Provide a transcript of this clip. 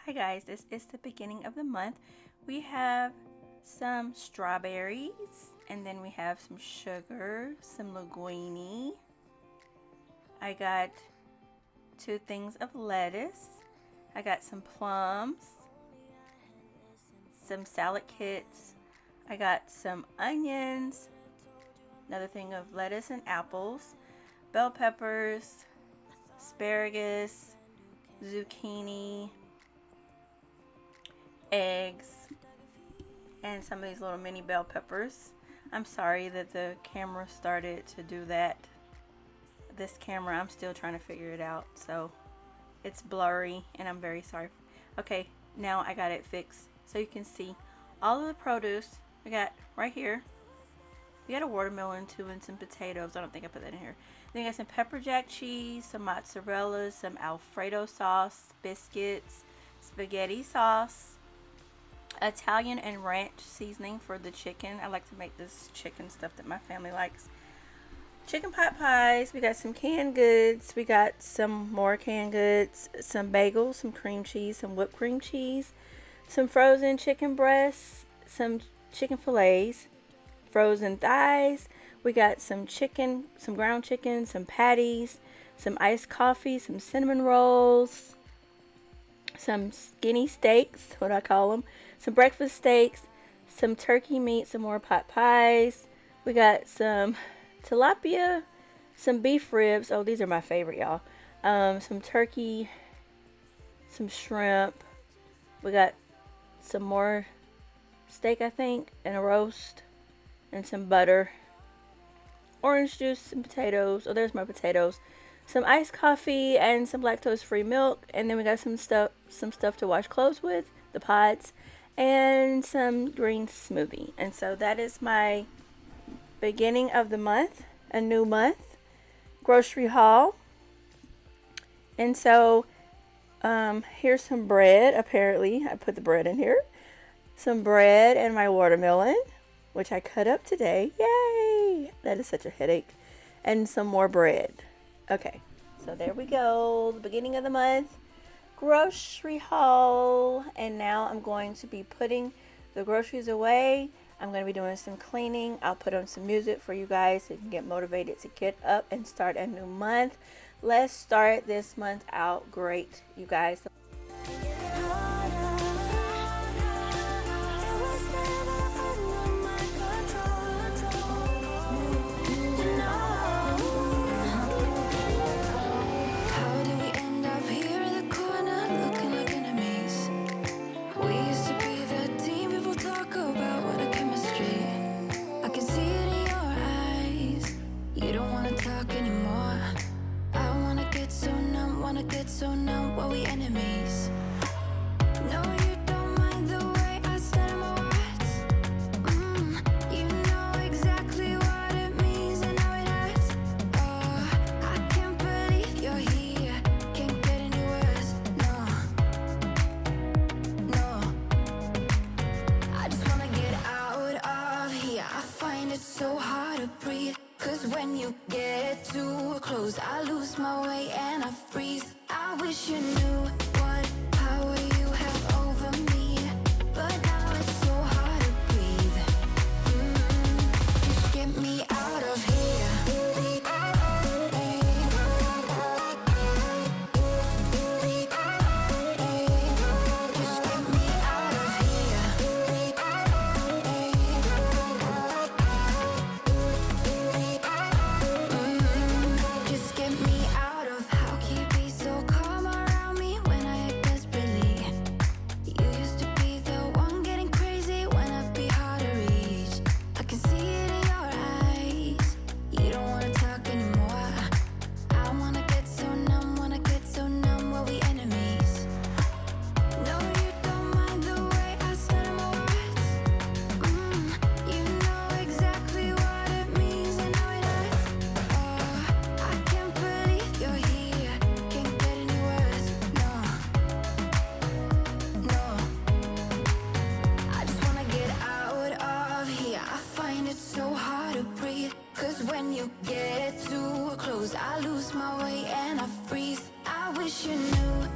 Hi guys, this is the beginning of the month. We have some strawberries and then we have some sugar, some linguine. I got 2 things of lettuce. I got some plums, some salad kits. I got some onions, another thing of lettuce and apples, bell peppers, asparagus, zucchini, eggs, and some of these little mini bell peppers. I'm sorry that the camera started to do that. This camera, I'm still trying to figure it out, so it's blurry and I'm very sorry. Okay, now I got it fixed so you can see all of the produce. We got right here, we got a watermelon too and some potatoes. I don't think I put that in here. Then we got some pepper jack cheese, some mozzarella, some Alfredo sauce, biscuits, spaghetti sauce, Italian and ranch seasoning for the chicken. I like to make this chicken stuff that my family likes. Chicken pot pies. We got some canned goods. We got some more canned goods, some bagels, some cream cheese, some whipped cream cheese, some frozen chicken breasts, some chicken fillets, frozen thighs. We got some chicken, some ground chicken, some patties, some iced coffee, some cinnamon rolls, some skinny steaks, what I call them, some breakfast steaks, some turkey meat, some more pot pies. We got some tilapia, some beef ribs. Oh, these are my favorite, y'all. Some turkey, some shrimp. We got some more steak, I think, and a roast, and some butter, orange juice, some potatoes. Oh, there's my potatoes. Some iced coffee and some lactose-free milk, and then we got some stuff to wash clothes with, the pods, and some green smoothie. And so that is my beginning of the month, a new month grocery haul. And so here's some bread. Apparently I put the bread in here. Some bread and my watermelon, which I cut up today. Yay! That is such a headache. And some more bread. Okay, so there we go, the beginning of the month grocery haul. And now I'm going to be putting the groceries away. I'm going to be doing some cleaning. I'll put on some music for you guys so you can get motivated to get up and start a new month. Let's start this month out great, you guys. So now what we enemies? No, you don't mind the way I stutter my words. You know exactly what it means and how it hurts. Oh, I can't believe you're here. Can't get any worse. No. I just wanna get out of here. I find it so hard to breathe. 'Cause when you get too close, I lose my way and I freeze. I wish you knew what power you have over me, but now it's so hard to breathe. Just get me out of here. Just get me out of here. Just get me out of. How can you be so calm around me when I act desperately? You used to be the one getting crazy when I'd be hard to reach. I can see it in your eyes. You don't wanna talk anymore. I wanna get so numb, well we enemies. No, you don't mind the way I stutter my words. You know exactly what it means and how it hurts. Oh, I can't believe you're here. Can't get any worse. No. I just wanna get out of here. I find it so hard to breathe. 'Cause when you get too close, I lose my way and I freeze. I wish you knew